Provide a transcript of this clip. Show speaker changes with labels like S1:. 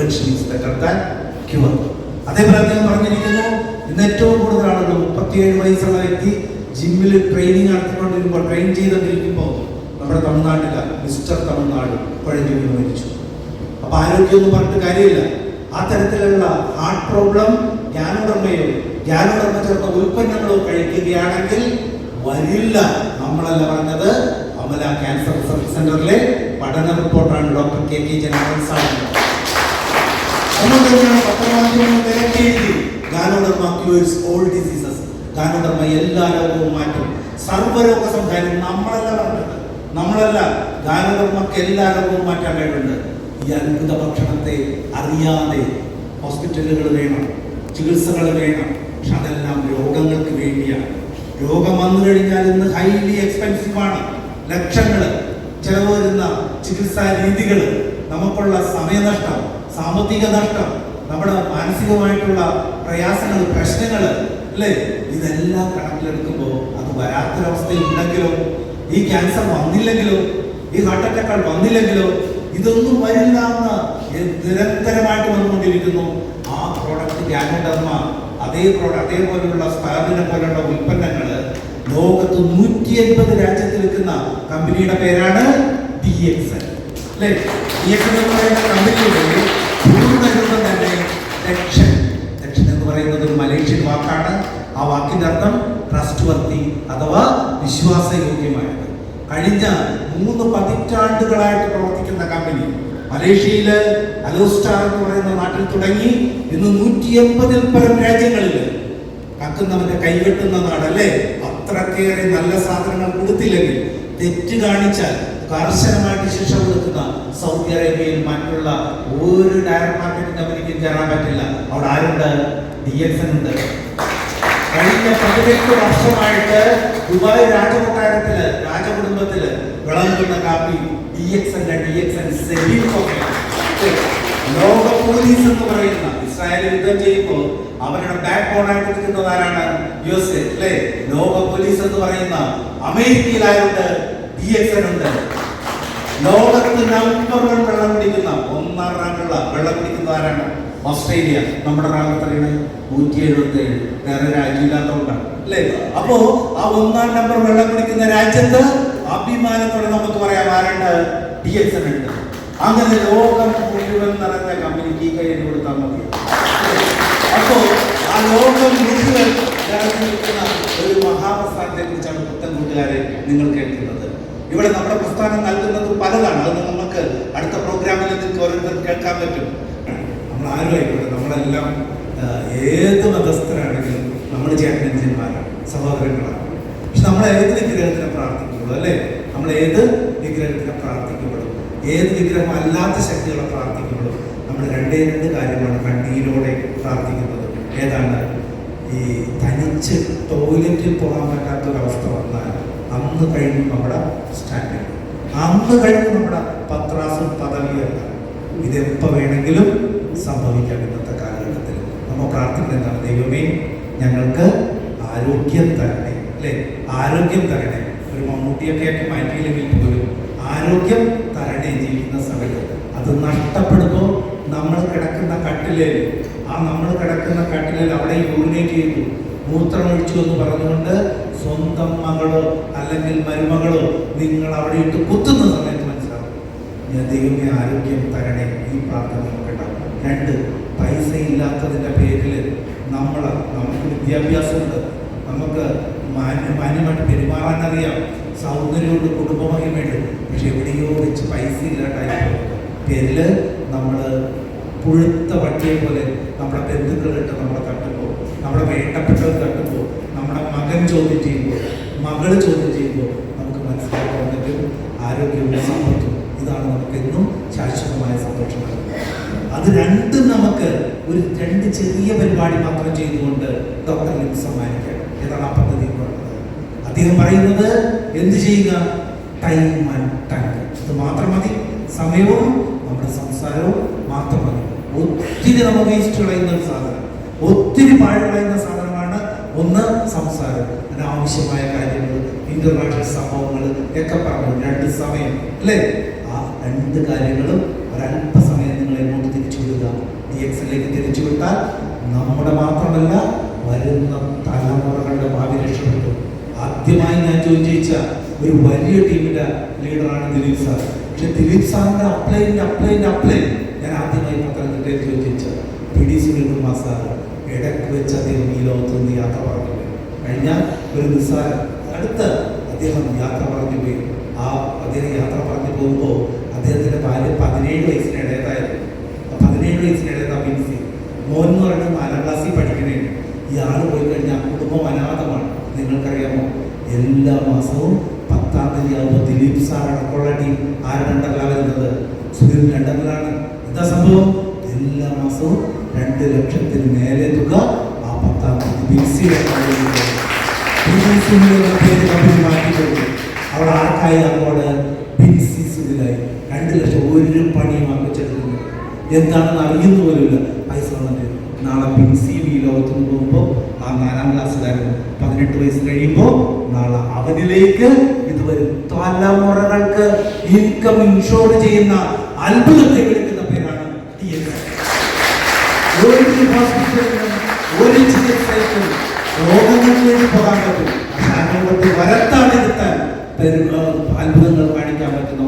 S1: Prevention is better than cure. അതേപോലെ അദ്ദേഹം പറഞ്ഞിരിക്കുന്നു, ഇന്ന് ഏറ്റവും കൂടുതൽ ആളുകൾ 37 വയസ്സുള്ള വ്യക്തി ജിമ്മിൽ ട്രെയിനിങ് നടത്തിക്കൊണ്ടിരിക്കുമ്പോൾ ട്രെയിൻ ചെയ്തുകൊണ്ടിരിക്കുമ്പോൾ നമ്മുടെ തമിഴ്നാട്ടില മിസ്റ്റർ തമിഴ്നാട് കുഴഞ്ഞു വീണ് മരിച്ചു. അപ്പൊ ആരോഗ്യമൊന്നും പറഞ്ഞിട്ട് കാര്യമില്ല. ആ തരത്തിലുള്ള ഹാർട്ട് പ്രോബ്ലം ജ്ഞാനോടർമ്മയോ ജ്ഞാനോടർമ്മ ചേർന്ന ഉൽപ്പന്നങ്ങളോ കഴിക്കുകയാണെങ്കിൽ വരില്ല. നമ്മളല്ല പറഞ്ഞത്, അമല ക്യാൻസർ റിസർച്ച് സെന്ററിലെ പഠന റിപ്പോർട്ടാണ് ഡോക്ടർ KK ജനാർദ്ദൻ സാറിന്റെ. അതുകൊണ്ട് തന്നെയാണ് പത്രമാധ്യമങ്ങൾ നേരത്തെ എഴുതി Ganoderma cures all diseases. Ganoderma എല്ലാ രോഗവും മാറ്റും, സർവ്വരോഗ സംഹാരം. നമ്മളല്ല പറഞ്ഞത്, നമ്മളല്ല. ഗാനോഡർമക്ക് എല്ലാ രോഗവും മാറ്റാൻ കഴിവുണ്ട്. ഈ അത്ഭുത ഭക്ഷണത്തെ അറിയാതെ ഹോസ്പിറ്റലുകൾ വേണം, ചികിത്സകൾ വേണം. പക്ഷെ അതെല്ലാം രോഗങ്ങൾക്ക് വേണ്ടിയാണ്. രോഗം വന്നു കഴിഞ്ഞാൽ ഇന്ന് ഹൈലി എക്സ്പെൻസീവ് ആണ്. ലക്ഷങ്ങൾ ചെലവ് വരുന്ന ചികിത്സാ രീതികൾ, നമുക്കുള്ള സമയനഷ്ടം, സാമ്പത്തിക നഷ്ടം, നമ്മുടെ മാനസികമായിട്ടുള്ള പ്രയാസങ്ങൾ, പ്രശ്നങ്ങൾ, അല്ലേ? ഇതെല്ലാം കണക്കിലെടുക്കുമ്പോൾ അത് വരാത്തൊരവസ്ഥയിൽ ഉണ്ടെങ്കിലോ, ഈ ക്യാൻസർ വന്നില്ലെങ്കിലോ, ഈ ഹാർട്ട് അറ്റാക്കുകൾ വന്നില്ലെങ്കിലോ, ഇതൊന്നും വരില്ല എന്ന് നിരന്തരമായിട്ട് വന്നുകൊണ്ടിരിക്കുന്നു. ആ പ്രോഡക്റ്റ് ഗ്യാനോഡർമ, അതേപോലുള്ള സ്പാർഡിനെ പോലുള്ള ഉൽപ്പന്നങ്ങൾ ലോകത്ത് 180 രാജ്യത്തിൽ വിൽക്കുന്ന കമ്പനിയുടെ പേരാണ് DXN. അല്ലേ? DXN എന്ന് പറയുന്ന കമ്പനിയുടെ പൂർണ്ണരൂപം തന്നെ ദക്ഷൻ. ദക്ഷൻ എന്ന് പറയുന്നത് ഒരു മലേഷ്യൻ വാക്കാണ്. ആ വാക്കിന്റെ അർത്ഥം ട്രസ്റ്റ് വർത്തി അഥവാ വിശ്വാസയോഗ്യമായത്. കഴിഞ്ഞ 3 പതിറ്റാണ്ടുകളായിട്ട് പ്രവർത്തിക്കുന്ന കമ്പനി മലേഷ്യയില് അലോസ്റ്റാർ എന്ന് പറയുന്ന നാട്ടിൽ തുടങ്ങി ഇന്ന് 180-ൽ പരം രാജ്യങ്ങളിൽ. കക്കുന്നവന്റെ കൈവെട്ടുന്ന നാടല്ലേ? അത്രക്കേറെ നല്ല സാധനങ്ങൾ കൊടുത്തില്ലെങ്കിൽ, തെറ്റ് കാണിച്ചാൽ കർശനമായിട്ട് ശിക്ഷ കൊടുക്കുന്ന സൗദി അറേബ്യയിൽ മറ്റുള്ള ഒരു ഡയറക്ട് മാർക്കറ്റിംഗ് കമ്പനിക്കും കയറാൻ പറ്റില്ല. അവിടെ ആരുണ്ട്? DXN ഉണ്ട്. കഴിഞ്ഞ 18 വർഷമായിട്ട് ദുബായ് രാജകൊട്ടാരത്തില്, രാജകുടുംബത്തില് വിളമ്പുന്ന കാപ്പി DXN സെമി കോഫി. ലോക പോലീസ് എന്ന് പറയുന്ന ഇസ്രായേൽ യുദ്ധം ചെയ്യുമ്പോൾ അവരുടെ ബാക്ക് ബോണായിട്ട് നിൽക്കുന്നത് ആരാണ്? USA, അല്ലേ? ലോക പോലീസ് എന്ന് പറയുന്ന അമേരിക്കയിലായുണ്ട്, DXN ഉണ്ട്. ലോകത്ത് നമ്പർ 1 വെള്ളം കുടിക്കുന്ന, 1ാം റാങ്കുള്ള വെള്ളം കുടിക്കുന്ന ആരാണ്? ഓസ്ട്രേലിയ. നമ്മുടെ റാങ്ക് എത്രയാണ്? 177. വേറെ രാജ്യമില്ലാത്തതുകൊണ്ടാണ്, അല്ലേ? അപ്പോ ആ 1ാം നമ്പർ വെള്ളം കുടിക്കുന്ന രാജ്യത്ത് അഭിമാനത്തോടെ നമുക്ക് പറയാം ആരുണ്ട്? DXN ഉണ്ട്. അങ്ങനെ ലോകം മുഴുവൻ നടന്ന കമ്പനിക്ക് കൈ കൊടുത്താൽ മതി. അപ്പോ ആ ലോകം മുഴുവൻ നിൽക്കുന്ന ഒരു മഹാപ്രസ്ഥാനത്തെ കുറിച്ചാണ് പുത്തൻ കൂട്ടുകാരെ നിങ്ങൾ കേൾക്കുന്നത്. ഇവിടെ നമ്മുടെ പ്രസ്ഥാനം നൽകുന്നത് പലതാണ്. അത് നമുക്ക് അടുത്ത പ്രോഗ്രാമിൽ നിങ്ങൾക്ക് ഓരോരുത്തർ കേൾക്കാൻ പറ്റും. നമ്മൾ ആരുമായിക്കോട്ടെ, നമ്മളെല്ലാം ഏത് മതസ്ഥരാണെങ്കിലും നമ്മൾ ചേട്ടനന്മാരാണ്, സഹോദരങ്ങളാണ്. പക്ഷെ നമ്മൾ ഏത് വിഗ്രഹത്തിനെ പ്രാർത്ഥിക്കുള്ളൂ, അല്ലേ? നമ്മൾ ഏത് വിഗ്രഹത്തിനെ പ്രാർത്ഥിക്കപ്പെടും, ഏത് വിഗ്രഹം അല്ലാത്ത ശക്തികളെ പ്രാർത്ഥിക്കുമ്പോഴും നമ്മൾ 2 കാര്യമാണ് കണ്ണീരോടെ പ്രാർത്ഥിക്കുന്നത്. ഏതാണ്? ഈ തനിച്ച് ടോയ്ലറ്റിൽ പോകാൻ പറ്റാത്തൊരവസ്ഥ വന്നാൽ അന്ന് കഴിഞ്ഞു നമ്മുടെ സ്റ്റാൻഡിങ്, അന്ന് കഴിഞ്ഞു നമ്മുടെ പത്രാസും പദവിയല്ല. ഇതെപ്പോൾ വേണമെങ്കിലും സംഭവിക്കാം. ഇന്നത്തെ കാലഘട്ടത്തിൽ നമ്മൾ പ്രാർത്ഥിക്കുന്നത് എന്താണ്? ദൈവമേ, ഞങ്ങൾക്ക് ആരോഗ്യം തരണേ, അല്ലേ? ആരോഗ്യം തരണേ. ഒരു മമ്മൂട്ടിയൊക്കെ ആക്കി മാറ്റിയില്ലെങ്കിൽ പോലും ആരോഗ്യം തരണേ. ജീവിക്കുന്ന സമയത്ത് അത് നഷ്ടപ്പെടുമ്പോൾ നമ്മൾ കിടക്കുന്ന കട്ടിലേൽ, നമ്മൾ കിടക്കുന്ന കട്ടിലേൽ അവിടെ യൂറിനേറ്റ് ചെയ്തു, മൂത്രമൊഴിച്ചു എന്ന് പറഞ്ഞുകൊണ്ട് സ്വന്തം മകളോ അല്ലെങ്കിൽ മരുമകളോ നിങ്ങൾ അവിടെ ഇട്ട് കുത്തുന്ന സമയത്ത് മനസ്സിലാവും, ഞാൻ ദൈവമേ ആരോഗ്യം തരണേ. ഈ പ്രാർത്ഥന നമുക്കുണ്ടാവും. 2, പൈസ ഇല്ലാത്തതിൻ്റെ പേരിൽ നമുക്ക് വിദ്യാഭ്യാസമുണ്ട്, നമുക്ക് മാന്യമായിട്ട് പെരുമാറാനറിയാം, സൗന്ദര്യമുണ്ട്, കുടുംബമഹിമയുണ്ട്. പക്ഷെ എവിടെയോ വെച്ച് പൈസ ഇല്ലാണ്ടായി പേരിൽ നമ്മൾ പുഴുത്ത പട്ടിയെ പോലെ നമ്മുടെ ബന്ധുക്കളിട്ട് നമ്മളെ തട്ടുമ്പോൾ, നമ്മുടെ വേണ്ടപ്പെട്ടവർ തട്ടുമ്പോൾ, നമ്മുടെ മകൻ ചോദ്യം ചെയ്യുമ്പോൾ, മകള് ചോദ്യം ചെയ്യുമ്പോൾ നമുക്ക് മനസ്സിലാക്കാൻ പറ്റും ആരോഗ്യവും സമ്പത്തും ഇതാണ് നമുക്കെന്നും ശാശ്വതമായ സന്തോഷം നൽകുന്നത്. അത് 2 നമുക്ക് ഒരു 2 ചെറിയ പരിപാടി മാത്രം ചെയ്തുകൊണ്ട് ഡോക്ടർ ലിം സമ്മാനിക്കണം. ഏതാണ് ആ പദ്ധതി എന്ന് പറയുന്നത്? അദ്ദേഹം പറയുന്നത് എന്ത് ചെയ്യുക? Time and time. ഇത് മാത്രം മതി. സമയവും നമ്മുടെ സംസാരവും മാത്രം മതി. ഒത്തിരി നമ്മൾ വേസ്റ്റ് കളയുന്ന ഒരു സാധനം, ഒത്തിരി പാഴുകളയുന്ന സാധനമാണ് ഒന്ന് സംസാരം. അനാവശ്യമായ കാര്യങ്ങൾ, ഇന്റർനാഷണൽ സംഭവങ്ങൾ ഒക്കെ പറഞ്ഞു 2 സമയം, അല്ലേ? ആ 2 കാര്യങ്ങളും ഒരല്പസമയം നിങ്ങൾ എങ്ങോട്ട് തിരിച്ചു വിടുക. DXലേക്ക് തിരിച്ചുവിട്ടാൽ നമ്മുടെ മാത്രമല്ല വരുന്ന തലമുറകളുടെ ഭാവി രക്ഷപ്പെട്ടു. ആദ്യമായി ഞാൻ ചോദിച്ച ഒരു വലിയ ടീമിന്റെ ലീഡറാണ് ദിലീപ് സാർ. പക്ഷെ ദിലീപ് സാറിന്റെ അപ്ലൈ ഞാൻ ആദ്യമായി പത്തനംതിട്ടയിൽ ചോദിച്ച PD സുനിൽകുമാർ സാർ ഇടയ്ക്ക് വെച്ച് അദ്ദേഹം ഈ ലോകത്ത് നിന്ന് യാത്ര പറഞ്ഞു പോയി. കഴിഞ്ഞ ഒരു നിസ്സാരം അടുത്ത് അദ്ദേഹം യാത്ര പറഞ്ഞു പോയി. അദ്ദേഹം യാത്ര പറഞ്ഞു പോകുമ്പോൾ അദ്ദേഹത്തിന്റെ ഭാര്യ 17 വയസ്സിനിടയതായിരുന്നു. 17 വയസ്സിനിടയതാ ബിൻസി. മോൻ എന്ന് പറയുന്നത് 4ാം ക്ലാസ്സിൽ പഠിക്കണേ. ഈ ആള് പോയി കഴിഞ്ഞാൽ കുടുംബം അനാഥമാണ്. നിങ്ങൾക്കറിയാമോ, എല്ലാ മാസവും 10ാം തീയതി ആകുമ്പോൾ ദിലീപ് സാർ അടക്കമുള്ള ടീം ആരുടെ വരുന്നത്? സുനിൽ ലണ്ടനിലാണ്. എന്താ സംഭവം? എല്ലാ മാസവും 2 ലക്ഷത്തിന് മേലെ തുക ആ 10ാം തീയതി ബിൻസിയുടെ പേര് മാറ്റിക്കൊടുത്തു. അവിടെ ആർക്കായി അങ്ങോട്ട് ബിൻസി സുനിലായി 2 ലക്ഷം ഒരു പണിയും വെച്ചെടുക്കുന്നു. എന്താണെന്ന് അറിയുന്ന പോലുമില്ല. പൈസ വന്നിട്ട് നാളെ ബിൻസി ഈ ലോകത്തുനിന്ന് പോകുമ്പോൾ ആ 4ാം ക്ലാസ്സിലായിരുന്നു. 18 വയസ്സ് കഴിയുമ്പോൾ നാളെ അവനിലേക്ക് ഇത് വരും. തലമുറകൾക്ക് ഇൻകം ഇൻഷോർ ചെയ്യുന്ന അത്ഭുതത്തെ വിളിക്കുന്ന പേരാണ് DX. ഒരു ഹോസ്പിറ്റലിലും ഒരു ചികിത്സയ്ക്കും രോഗങ്ങളിലേക്ക് പോകാൻ പറ്റും. പക്ഷെ അങ്ങോട്ട് വരത്താണെടുത്താൽ അത്ഭുതങ്ങൾ കാണിക്കാൻ പറ്റുന്ന